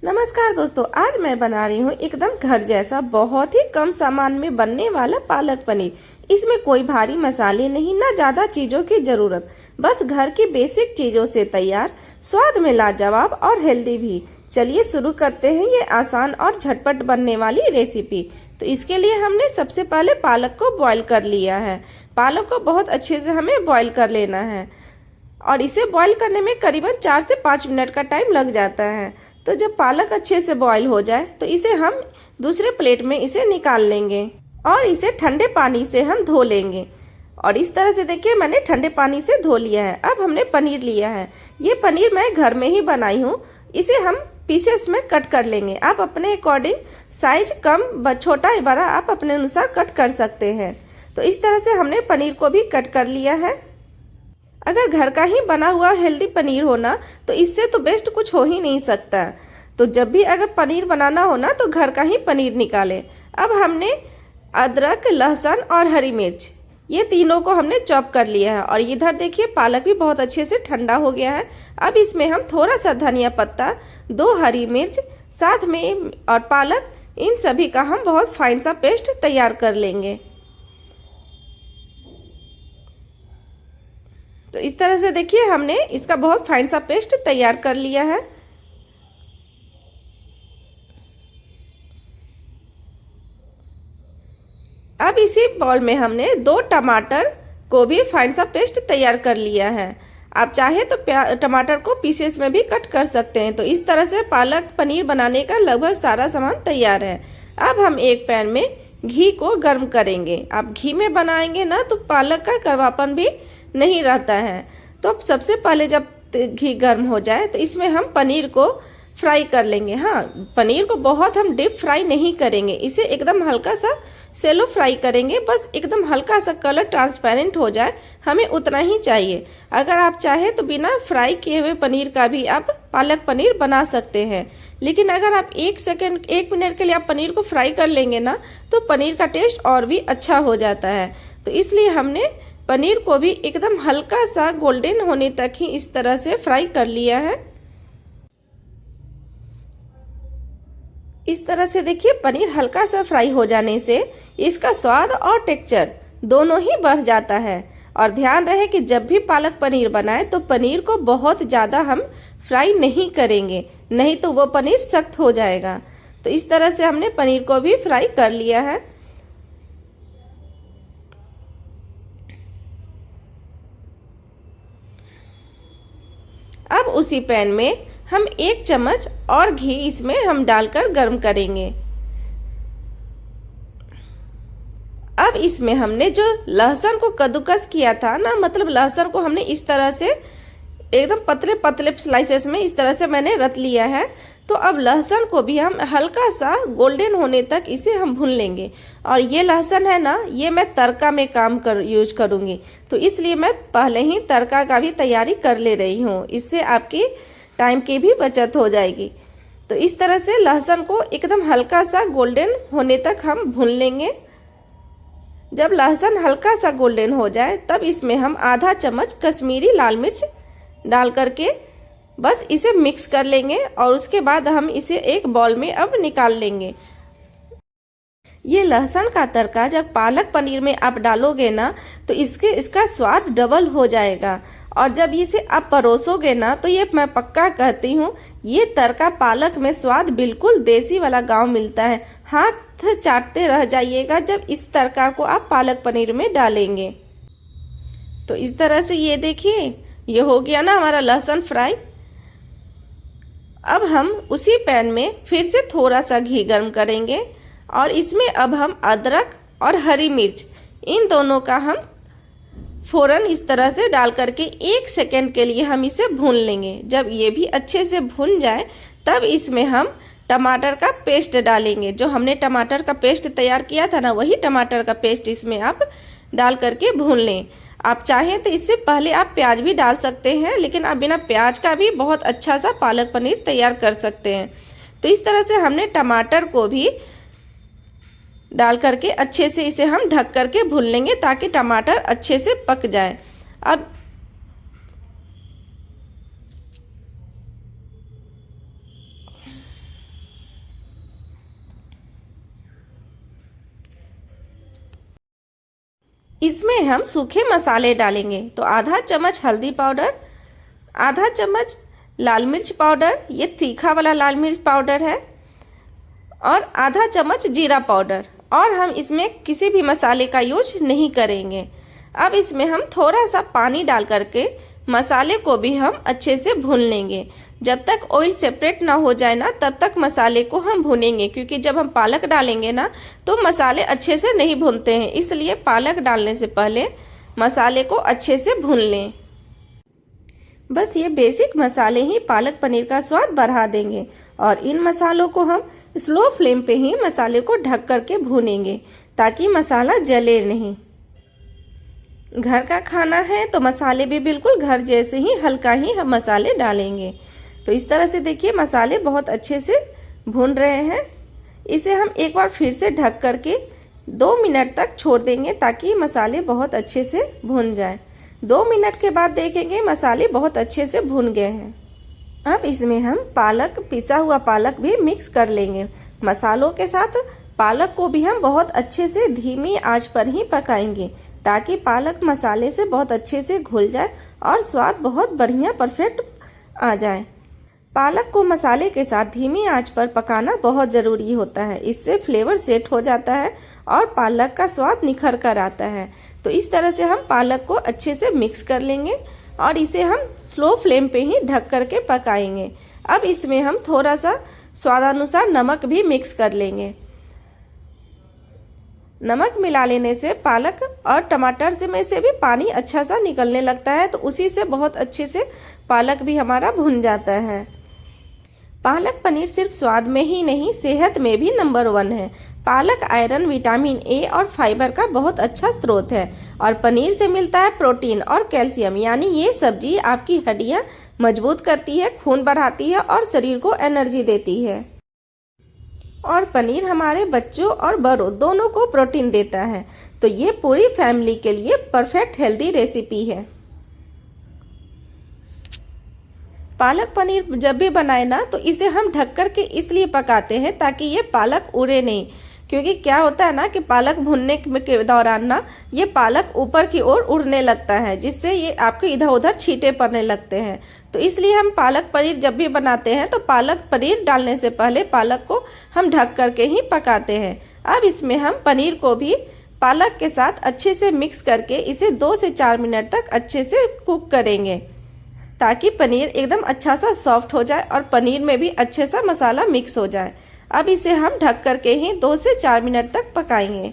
नमस्कार दोस्तों, आज मैं बना रही हूँ एकदम घर जैसा बहुत ही कम सामान में बनने वाला पालक पनीर। इसमें कोई भारी मसाले नहीं, ना ज़्यादा चीज़ों की ज़रूरत, बस घर की बेसिक चीज़ों से तैयार, स्वाद में लाजवाब और हेल्दी भी। चलिए शुरू करते हैं ये आसान और झटपट बनने वाली रेसिपी। तो इसके लिए हमने सबसे पहले पालक को बॉईल कर लिया है। पालक को बहुत अच्छे से हमें बॉईल कर लेना है और इसे बॉईल करने में करीबन 4 से 5 मिनट का टाइम लग जाता है। तो जब पालक अच्छे से बॉईल हो जाए तो इसे हम दूसरे प्लेट में इसे निकाल लेंगे और इसे ठंडे पानी से हम धो लेंगे। और इस तरह से देखिए मैंने ठंडे पानी से धो लिया है। अब हमने पनीर लिया है। ये पनीर मैं घर में ही बनाई हूँ। इसे हम पीसेस में कट कर लेंगे। आप अपने अकॉर्डिंग साइज कम छोटा या बड़ा आप अपने अनुसार कट कर सकते हैं। तो इस तरह से हमने पनीर को भी कट कर लिया है। अगर घर का ही बना हुआ हेल्दी पनीर हो ना तो इससे तो बेस्ट कुछ हो ही नहीं सकता। तो जब भी अगर पनीर बनाना हो ना तो घर का ही पनीर निकालें। अब हमने अदरक, लहसुन और हरी मिर्च ये तीनों को हमने चॉप कर लिया है। और इधर देखिए पालक भी बहुत अच्छे से ठंडा हो गया है। अब इसमें हम थोड़ा सा धनिया पत्ता, 2 हरी मिर्च साथ में और पालक, इन सभी का हम बहुत फाइन सा पेस्ट तैयार कर लेंगे। तो इस तरह से देखिए हमने इसका बहुत फाइन सा पेस्ट तैयार कर लिया है। अब इसी बाउल में हमने 2 टमाटर को भी फाइन सा पेस्ट तैयार कर लिया है। आप चाहे तो टमाटर को पीसेस में भी कट कर सकते हैं। तो इस तरह से पालक पनीर बनाने का लगभग सारा सामान तैयार है। अब हम एक पैन में घी को गर्म करेंगे। आप घी में बनाएंगे ना तो पालक का कड़वापन भी नहीं रहता है। तो अब सबसे पहले जब घी गर्म हो जाए तो इसमें हम पनीर को फ्राई कर लेंगे। हाँ, पनीर को बहुत हम डीप फ्राई नहीं करेंगे, इसे एकदम हल्का सा सेलो फ्राई करेंगे। बस एकदम हल्का सा कलर ट्रांसपेरेंट हो जाए, हमें उतना ही चाहिए। अगर आप चाहे तो बिना फ्राई किए हुए पनीर का भी आप पालक पनीर बना सकते हैं। लेकिन अगर आप 1 मिनट के लिए आप पनीर को फ्राई कर लेंगे ना तो पनीर का टेस्ट और भी अच्छा हो जाता है। तो इसलिए हमने पनीर को भी एकदम हल्का सा गोल्डन होने तक ही इस तरह से फ्राई कर लिया है। इस तरह से देखिए पनीर हल्का सा फ्राई हो जाने से इसका स्वाद और टेक्सचर दोनों ही बढ़ जाता है। और ध्यान रहे कि जब भी पालक पनीर बनाए तो पनीर को बहुत ज़्यादा हम फ्राई नहीं करेंगे, नहीं तो वो पनीर सख्त हो जाएगा। तो इस तरह से हमने पनीर को भी फ्राई कर लिया है। अब उसी पैन में हम 1 चम्मच और घी इसमें हम डालकर गर्म करेंगे। अब इसमें हमने जो लहसुन को कद्दूकस किया था ना, मतलब लहसुन को हमने इस तरह से एकदम पतले पतले स्लाइसेस में इस तरह से मैंने रख लिया है। तो अब लहसुन को भी हम हल्का सा गोल्डन होने तक इसे हम भून लेंगे। और ये लहसुन है ना, ये मैं तड़का में यूज करूँगी, तो इसलिए मैं पहले ही तड़का का भी तैयारी कर ले रही हूँ। इससे आपकी टाइम की भी बचत हो जाएगी। तो इस तरह से लहसुन को एकदम हल्का सा गोल्डन होने तक हम भून लेंगे। जब लहसुन हल्का सा गोल्डन हो जाए तब इसमें हम आधा चम्मच कश्मीरी लाल मिर्च डाल करके बस इसे मिक्स कर लेंगे। और उसके बाद हम इसे एक बाउल में अब निकाल लेंगे। ये लहसुन का तड़का जब पालक पनीर में आप डालोगे ना तो इसका स्वाद डबल हो जाएगा। और जब इसे आप परोसोगे ना तो ये मैं पक्का कहती हूँ, ये तड़का पालक में स्वाद बिल्कुल देसी वाला गांव मिलता है। हाथ चाटते रह जाइएगा जब इस तड़का को आप पालक पनीर में डालेंगे। तो इस तरह से ये देखिए ये हो गया ना हमारा लहसुन फ्राई। अब हम उसी पैन में फिर से थोड़ा सा घी गर्म करेंगे और इसमें अब हम अदरक और हरी मिर्च इन दोनों का हम फ़ौरन इस तरह से डाल करके 1 सेकेंड के लिए हम इसे भून लेंगे। जब ये भी अच्छे से भून जाए तब इसमें हम टमाटर का पेस्ट डालेंगे। जो हमने टमाटर का पेस्ट तैयार किया था ना, वही टमाटर का पेस्ट इसमें आप डाल करके भून लें। आप चाहें तो इससे पहले आप प्याज भी डाल सकते हैं, लेकिन आप बिना प्याज का भी बहुत अच्छा सा पालक पनीर तैयार कर सकते हैं। तो इस तरह से हमने टमाटर को भी डाल करके अच्छे से इसे हम ढक करके भून लेंगे ताकि टमाटर अच्छे से पक जाए। अब इसमें हम सूखे मसाले डालेंगे। तो आधा चम्मच हल्दी पाउडर, आधा चम्मच लाल मिर्च पाउडर, ये तीखा वाला लाल मिर्च पाउडर है, और आधा चम्मच जीरा पाउडर। और हम इसमें किसी भी मसाले का यूज नहीं करेंगे। अब इसमें हम थोड़ा सा पानी डाल करके मसाले को भी हम अच्छे से भून लेंगे। जब तक ऑयल सेपरेट ना हो जाए ना, तब तक मसाले को हम भूनेंगे, क्योंकि जब हम पालक डालेंगे ना तो मसाले अच्छे से नहीं भूनते हैं। इसलिए पालक डालने से पहले मसाले को अच्छे से भून लें। बस ये बेसिक मसाले ही पालक पनीर का स्वाद बढ़ा देंगे। और इन मसालों को हम स्लो फ्लेम पे ही मसाले को ढक करके भूनेंगे, ताकि मसाला जले नहीं। घर का खाना है तो मसाले भी बिल्कुल घर जैसे ही हल्का ही हम मसाले डालेंगे। तो इस तरह से देखिए मसाले बहुत अच्छे से भून रहे हैं। इसे हम एक बार फिर से ढक करके 2 मिनट तक छोड़ देंगे, ताकि मसाले बहुत अच्छे से भून जाए। 2 मिनट के बाद देखेंगे मसाले बहुत अच्छे से भून गए हैं। अब इसमें हम पालक, पिसा हुआ पालक भी मिक्स कर लेंगे मसालों के साथ। पालक को भी हम बहुत अच्छे से धीमी आंच पर ही पकाएंगे, ताकि पालक मसाले से बहुत अच्छे से घुल जाए और स्वाद बहुत बढ़िया परफेक्ट आ जाए। पालक को मसाले के साथ धीमी आंच पर पकाना बहुत ज़रूरी होता है। इससे फ्लेवर सेट हो जाता है और पालक का स्वाद निखर कर आता है। तो इस तरह से हम पालक को अच्छे से मिक्स कर लेंगे और इसे हम स्लो फ्लेम पे ही ढक करके पकाएंगे। अब इसमें हम थोड़ा सा स्वादानुसार नमक भी मिक्स कर लेंगे। नमक मिला लेने से पालक और टमाटर से में से भी पानी अच्छा सा निकलने लगता है, तो उसी से बहुत अच्छे से पालक भी हमारा भुन जाता है। पालक पनीर सिर्फ स्वाद में ही नहीं, सेहत में भी नंबर 1 है। पालक आयरन, विटामिन ए और फाइबर का बहुत अच्छा स्रोत है, और पनीर से मिलता है प्रोटीन और कैल्शियम। यानी ये सब्जी आपकी हड्डियां मजबूत करती है, खून बढ़ाती है और शरीर को एनर्जी देती है। और पनीर हमारे बच्चों और बड़ों दोनों को प्रोटीन देता है। तो ये पूरी फैमिली के लिए परफेक्ट हेल्दी रेसिपी है। पालक पनीर जब भी बनाए ना, तो इसे हम ढक कर के इसलिए पकाते हैं ताकि ये पालक उड़े नहीं। क्योंकि क्या होता है ना कि पालक भुनने के दौरान ना ये पालक ऊपर की ओर उड़ने लगता है, जिससे ये आपके इधर उधर छींटे पड़ने लगते हैं। तो इसलिए हम पालक पनीर जब भी बनाते हैं तो पालक पनीर डालने से पहले पालक को हम ढक करके ही पकाते हैं। अब इसमें हम पनीर को भी पालक के साथ अच्छे से मिक्स करके इसे 2 से 4 मिनट तक अच्छे से कुक करेंगे, ताकि पनीर एकदम अच्छा सा सॉफ्ट हो जाए और पनीर में भी अच्छे सा मसाला मिक्स हो जाए। अब इसे हम ढक करके ही 2 से 4 मिनट तक पकाएंगे।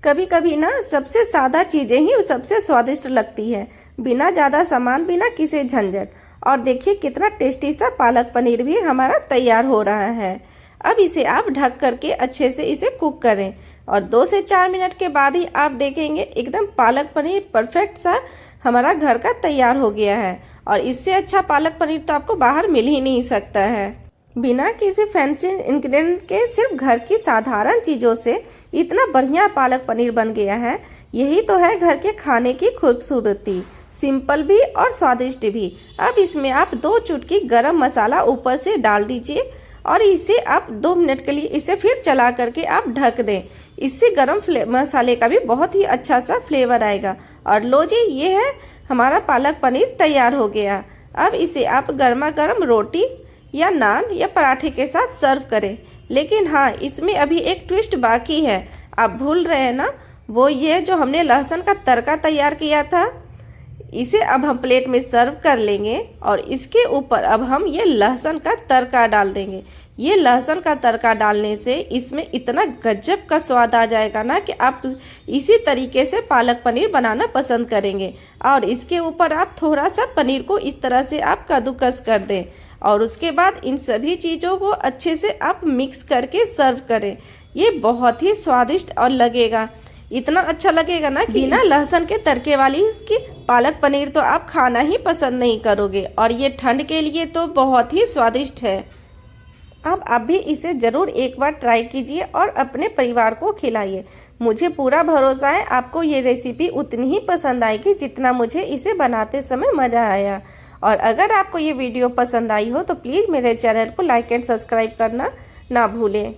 कभी कभी ना सबसे सादा चीज़ें ही सबसे स्वादिष्ट लगती है, बिना ज़्यादा सामान, बिना किसी झंझट। और देखिए कितना टेस्टी सा पालक पनीर भी हमारा तैयार हो रहा है। अब इसे आप ढक करके अच्छे से इसे कुक करें, और 2 से 4 मिनट के बाद ही आप देखेंगे एकदम पालक पनीर परफेक्ट सा हमारा घर का तैयार हो गया है। और इससे अच्छा पालक पनीर तो आपको बाहर मिल ही नहीं सकता है। बिना किसी फैंसी इंग्रेडिएंट के सिर्फ घर की साधारण चीज़ों से इतना बढ़िया पालक पनीर बन गया है। यही तो है घर के खाने की खूबसूरती, सिंपल भी और स्वादिष्ट भी। अब इसमें आप 2 चुटकी गरम मसाला ऊपर से डाल दीजिए, और इसे आप 2 मिनट के लिए इसे फिर चला करके आप ढक दें। इससे गरम मसाले का भी बहुत ही अच्छा सा फ्लेवर आएगा। और लो जी, ये है हमारा पालक पनीर तैयार हो गया। अब इसे आप गर्मा गर्म रोटी या नान या पराठे के साथ सर्व करें। लेकिन हाँ, इसमें अभी एक ट्विस्ट बाकी है, आप भूल रहे हैं ना, वो ये जो हमने लहसुन का तड़का तैयार किया था, इसे अब हम प्लेट में सर्व कर लेंगे। और इसके ऊपर अब हम ये लहसुन का तड़का डाल देंगे। ये लहसुन का तड़का डालने से इसमें इतना गजब का स्वाद आ जाएगा ना कि आप इसी तरीके से पालक पनीर बनाना पसंद करेंगे। और इसके ऊपर आप थोड़ा सा पनीर को इस तरह से आप कद्दूकस कर दें, और उसके बाद इन सभी चीज़ों को अच्छे से आप मिक्स करके सर्व करें। ये बहुत ही स्वादिष्ट और लगेगा, इतना अच्छा लगेगा ना कि बिना लहसुन के तड़के वाली की पालक पनीर तो आप खाना ही पसंद नहीं करोगे। और ये ठंड के लिए तो बहुत ही स्वादिष्ट है। अब आप भी इसे ज़रूर एक बार ट्राई कीजिए और अपने परिवार को खिलाइए। मुझे पूरा भरोसा है आपको ये रेसिपी उतनी ही पसंद आएगी जितना मुझे इसे बनाते समय मज़ा आया। और अगर आपको ये वीडियो पसंद आई हो तो प्लीज़ मेरे चैनल को लाइक एंड सब्सक्राइब करना ना भूलें।